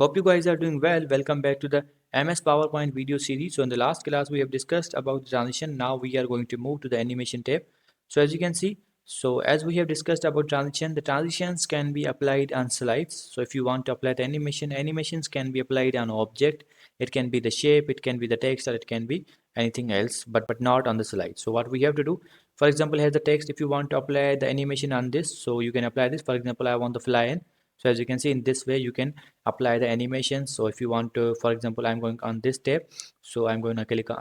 Hope you guys are doing well. Welcome back to the MS PowerPoint video series. So in the last class we have discussed about the transition. Now we are going to move to the animation tab. So as you can see, so as we have discussed about transition, the transitions can be applied on slides. So if you want to apply the animation, animations can be applied on object. It can be the shape, it can be the text, or it can be anything else, but not on the slide. So what we have to do, for example, here's the text. If you want to apply the animation on this, so you can apply this. For example, I want the fly in. So as you can see, in this way you can apply the animation. So if you want to, for example, I'm going on this tab, so I'm going to click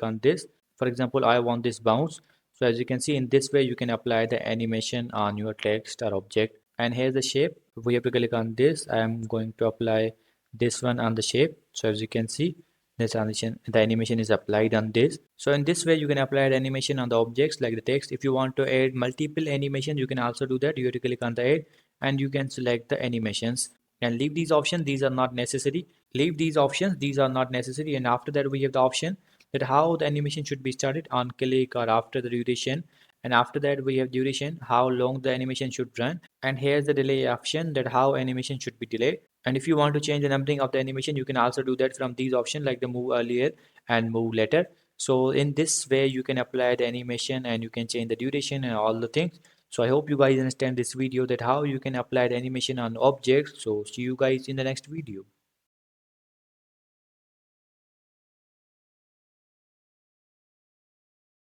on this. For example, I want this bounce. So as you can see, in this way you can apply the animation on your text or object. And here's the shape. We have to click on this. I am going to apply this one on the shape. So as you can see, the animation is applied on this. So in this way you can apply the animation on the objects like the text. If you want to add multiple animations, you can also do that. You have to click on the add and you can select the animations and leave these options. These are not necessary. Leave these options. These are not necessary. And after that we have the option that how the animation should be started on click or after the duration. And after that we have duration, how long the animation should run. And here's the delay option, that how animation should be delayed. And if you want to change the numbering of the animation, you can also do that from these options like the move earlier and move later. So in this way you can apply the animation and you can change the duration and all the things. So I hope you guys understand this video, that how you can apply the animation on objects. So see you guys in the next video.